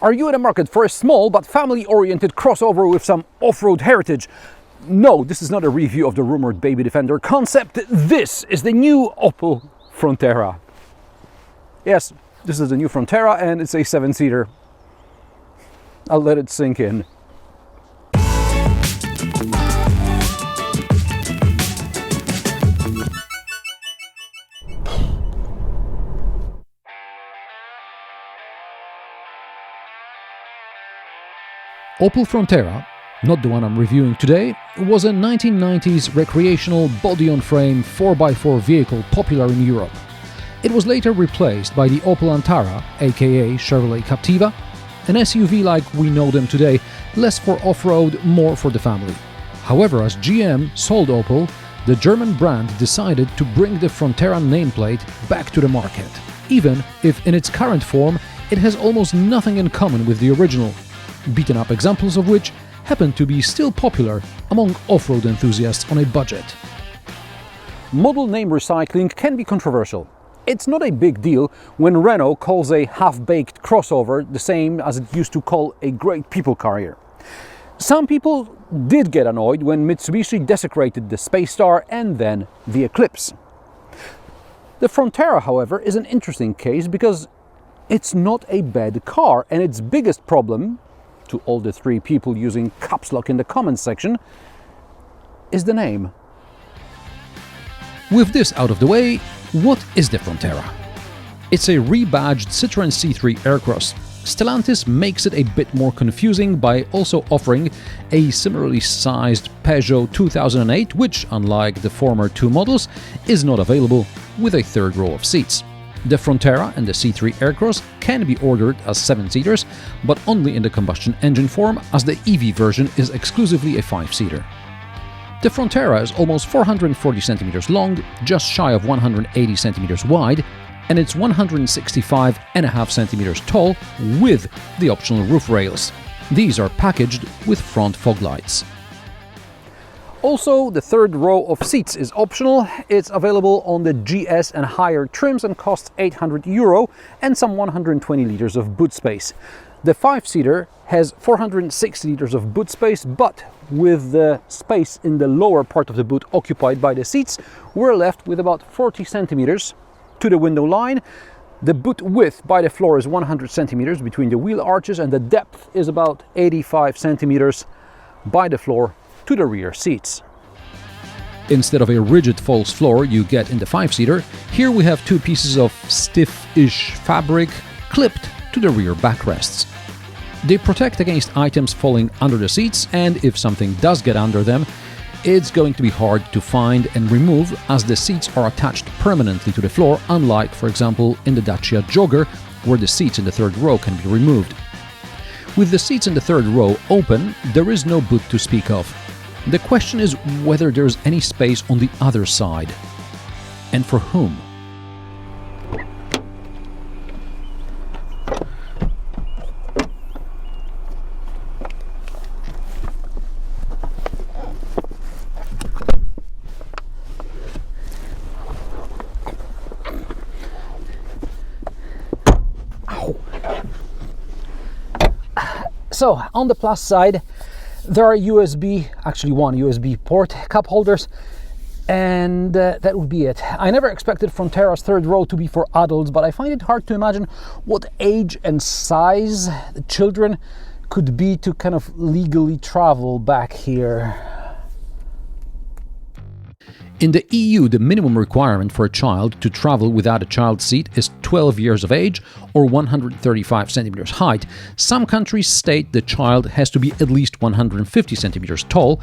Are you in the market for a small but family-oriented crossover with some off-road heritage? No, this is not a review of the rumored baby defender concept. This is the new Opel Frontera. Yes, this is the new Frontera and it's a 7-seater. I'll let it sink in. Opel Frontera, not the one I'm reviewing today, was a 1990s recreational body-on-frame 4x4 vehicle popular in Europe. It was later replaced by the Opel Antara, aka Chevrolet Captiva, an SUV like we know them today, less for off-road, more for the family. However, as GM sold Opel, the German brand decided to bring the Frontera nameplate back to the market, even if in its current form it has almost nothing in common with the original, beaten-up examples of which happen to be still popular among off-road enthusiasts on a budget. Model name recycling can be controversial. It's not a big deal when Renault calls a half-baked crossover the same as it used to call a great people carrier. Some people did get annoyed when Mitsubishi desecrated the Space Star and then the Eclipse. The Frontera, however, is an interesting case because it's not a bad car, and its biggest problem, to all the three people using caps lock in the comments section, is the name. With this out of the way, what is the Frontera? It's a rebadged Citroën C3 Aircross. Stellantis makes it a bit more confusing by also offering a similarly sized Peugeot 2008, which, unlike the former two models, is not available with a third row of seats. The Frontera and the C3 Aircross can be ordered as 7-seaters, but only in the combustion engine form, as the EV version is exclusively a 5-seater. The Frontera is almost 440 cm long, just shy of 180 cm wide, and it's 165.5 cm tall with the optional roof rails. These are packaged with front fog lights. Also, the third row of seats is optional. It's available on the GS and higher trims and costs €800 and some 120 liters of boot space. The 5-seater has 460 liters of boot space, but with the space in the lower part of the boot occupied by the seats, we're left with about 40 centimeters to the window line. The boot width by the floor is 100 centimeters between the wheel arches, and the depth is about 85 centimeters by the floor to the rear seats. Instead of a rigid false floor you get in the 5-seater, here we have two pieces of stiff-ish fabric clipped to the rear backrests. They protect against items falling under the seats, and if something does get under them, it's going to be hard to find and remove, as the seats are attached permanently to the floor, unlike, for example, in the Dacia Jogger, where the seats in the third row can be removed. With the seats in the third row open, there is no boot to speak of. The question is whether there's any space on the other side. And for whom? So, on the plus side, there are actually one USB port cup holders, and that would be it. I never expected Frontera's third row to be for adults, but I find it hard to imagine what age and size the children could be to kind of legally travel back here. In the EU, the minimum requirement for a child to travel without a child seat is 12 years of age or 135 centimeters height. Some countries state the child has to be at least 150 centimeters tall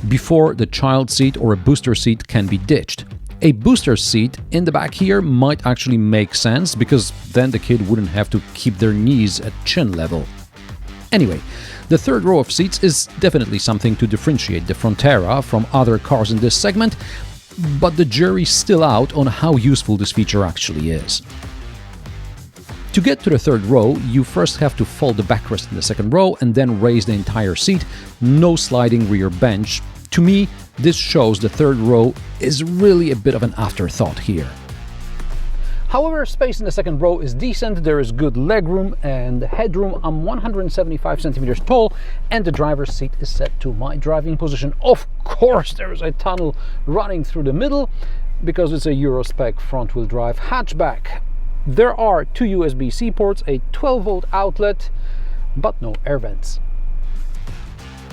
before the child seat or a booster seat can be ditched. A booster seat in the back here might actually make sense, because then the kid wouldn't have to keep their knees at chin level. Anyway, the third row of seats is definitely something to differentiate the Frontera from other cars in this segment, but the jury's still out on how useful this feature actually is. To get to the third row, you first have to fold the backrest in the second row and then raise the entire seat, no sliding rear bench. To me, this shows the third row is really a bit of an afterthought here. However, space in the second row is decent, there is good legroom and headroom. I'm 175 centimeters tall and the driver's seat is set to my driving position. Of course, there is a tunnel running through the middle because it's a Euro spec front-wheel drive hatchback. There are 2 USB-C ports, a 12-volt outlet, but no air vents.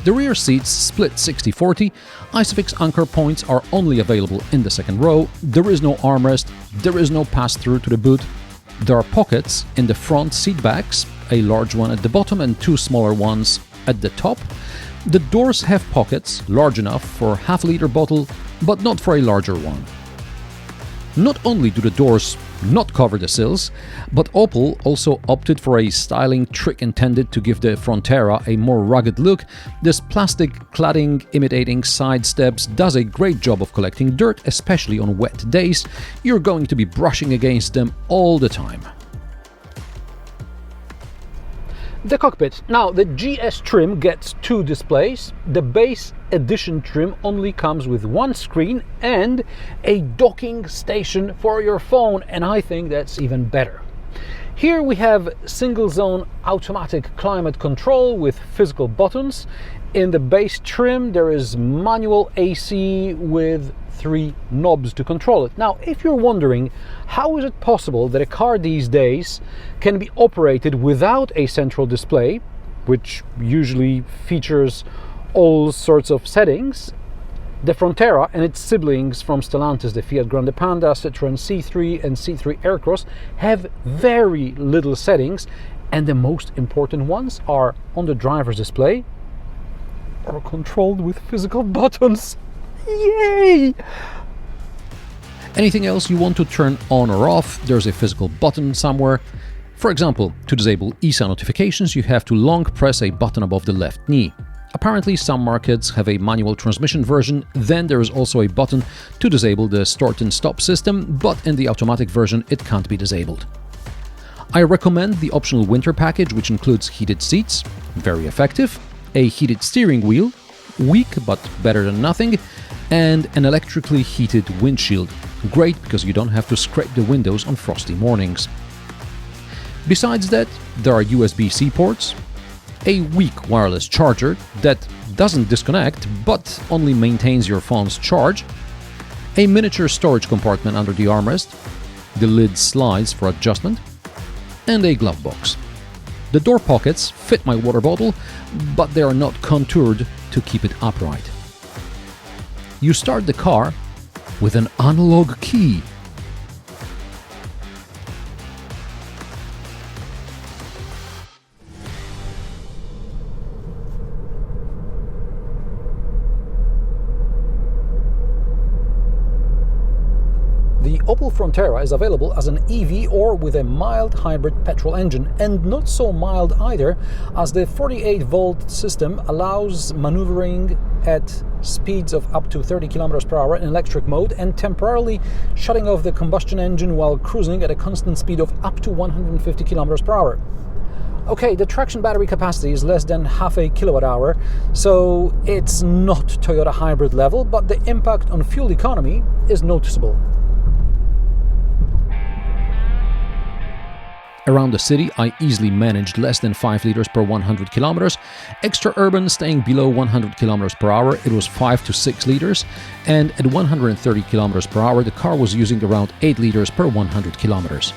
The rear seats split 60-40, Isofix anchor points are only available in the second row, there is no armrest, there is no pass-through to the boot, there are pockets in the front seat backs, a large one at the bottom and 2 smaller ones at the top. The doors have pockets large enough for a half-liter bottle, but not for a larger one. Not only do the doors not cover the sills, but Opel also opted for a styling trick intended to give the Frontera a more rugged look. This plastic cladding imitating side steps does a great job of collecting dirt, especially on wet days. You're going to be brushing against them all the time. The cockpit. Now, the GS trim gets 2 displays. The base edition trim only comes with 1 screen and a docking station for your phone, and I think that's even better. Here we have single zone automatic climate control with physical buttons. In the base trim there is manual AC with 3 knobs to control it. Now, if you're wondering how is it possible that a car these days can be operated without a central display, which usually features all sorts of settings, the Frontera and its siblings from Stellantis, the Fiat Grande Panda, Citroën C3 and C3 Aircross, have very little settings, and the most important ones are on the driver's display or controlled with physical buttons. Yay! Anything else you want to turn on or off, there's a physical button somewhere. For example, to disable ESA notifications, you have to long press a button above the left knee. Apparently, some markets have a manual transmission version, then there is also a button to disable the start and stop system, but in the automatic version it can't be disabled. I recommend the optional winter package, which includes heated seats, very effective, a heated steering wheel, weak but better than nothing, and an electrically heated windshield. Great because you don't have to scrape the windows on frosty mornings. Besides that, there are USB-C ports, a weak wireless charger that doesn't disconnect but only maintains your phone's charge, a miniature storage compartment under the armrest, the lid slides for adjustment, and a glove box. The door pockets fit my water bottle, but they are not contoured to keep it upright. You start the car with an analog key. The Opel Frontera is available as an EV or with a mild hybrid petrol engine, and not so mild either, as the 48-volt system allows maneuvering at speeds of up to 30 km per hour in electric mode and temporarily shutting off the combustion engine while cruising at a constant speed of up to 150 km per hour. Okay, the traction battery capacity is less than half a kilowatt hour, so it's not Toyota hybrid level, but the impact on fuel economy is noticeable. Around the city, I easily managed less than 5 liters per 100 kilometers. Extra urban, staying below 100 kilometers per hour, it was 5 to 6 liters. And at 130 kilometers per hour, the car was using around 8 liters per 100 kilometers.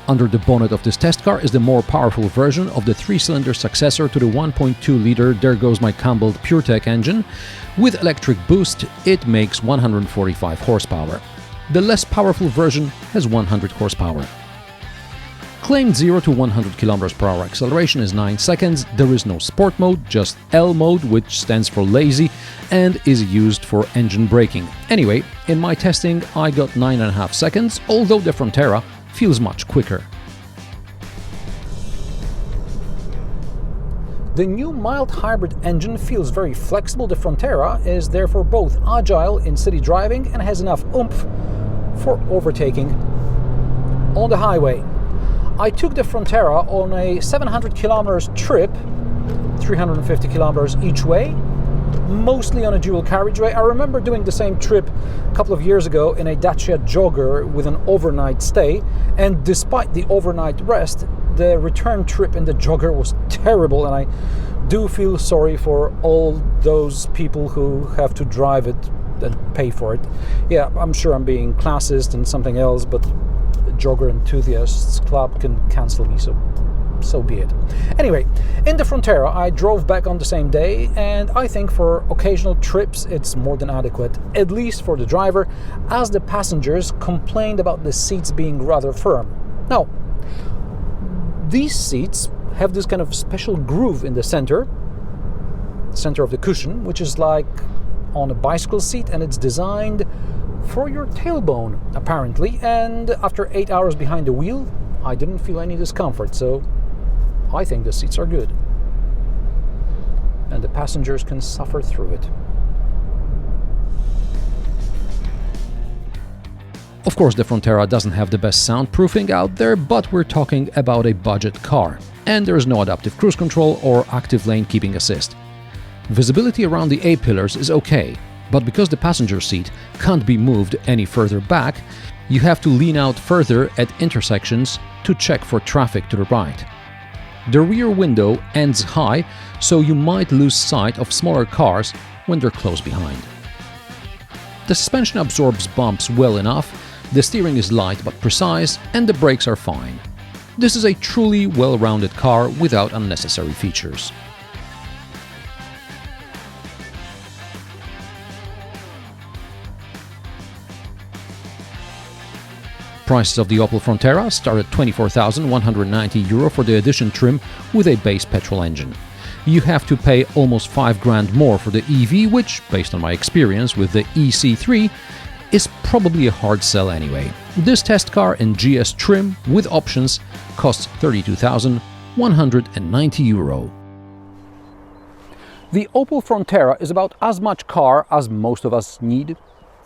Under the bonnet of this test car is the more powerful version of the 3-cylinder successor to the 1.2-liter There Goes My Campbell PureTech engine. With electric boost, it makes 145 horsepower. The less powerful version has 100 horsepower. Claimed 0 to 100 km per hour acceleration is 9 seconds. There is no sport mode, just L mode, which stands for lazy and is used for engine braking. Anyway, in my testing I got 9.5 seconds, although the Frontera feels much quicker. The new mild hybrid engine feels very flexible. The Frontera is therefore both agile in city driving and has enough oomph for overtaking on the highway. I took the Frontera on a 700 kilometers trip, 350 kilometers each way, mostly on a dual carriageway. I remember doing the same trip a couple of years ago in a Dacia Jogger with an overnight stay, and despite the overnight rest, the return trip in the Jogger was terrible, and I do feel sorry for all those people who have to drive it and pay for it. Yeah, I'm sure I'm being classist and something else, but the Jogger Enthusiasts Club can cancel me, so be it. Anyway, in the Frontera I drove back on the same day, and I think for occasional trips it's more than adequate, at least for the driver, as the passengers complained about the seats being rather firm. Now, these seats have this kind of special groove in the center of the cushion, which is like on a bicycle seat, and it's designed for your tailbone apparently, and after 8 hours behind the wheel I didn't feel any discomfort, so I think the seats are good and the passengers can suffer through it. Of course, the Frontera doesn't have the best soundproofing out there, but we're talking about a budget car, and there is no adaptive cruise control or active lane keeping assist. Visibility around the A-pillars is okay, but because the passenger seat can't be moved any further back, you have to lean out further at intersections to check for traffic to the right. The rear window ends high, so you might lose sight of smaller cars when they're close behind. The suspension absorbs bumps well enough, the steering is light but precise, and the brakes are fine. This is a truly well-rounded car without unnecessary features. Prices of the Opel Frontera start at €24,190 for the Edition trim with a base petrol engine. You have to pay almost $5,000 more for the EV, which, based on my experience with the EC3, is probably a hard sell anyway. This test car in GS trim with options costs €32,190. The Opel Frontera is about as much car as most of us need.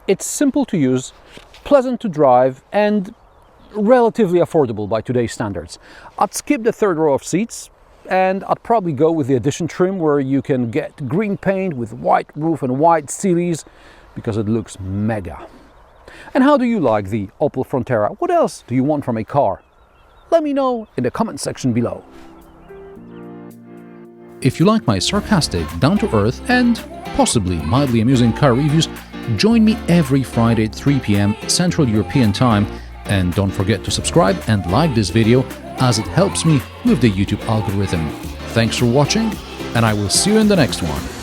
It's simple to use, pleasant to drive, and relatively affordable by today's standards. I'd skip the third row of seats, and I'd probably go with the Edition trim, where you can get green paint with white roof and white sealies because it looks mega. And how do you like the Opel Frontera? What else do you want from a car? Let me know in the comment section below. If you like my sarcastic, down-to-earth and possibly mildly amusing car reviews, join me every Friday at 3 p.m. Central European Time, and don't forget to subscribe and like this video, as it helps me with the YouTube algorithm. Thanks for watching, and I will see you in the next one.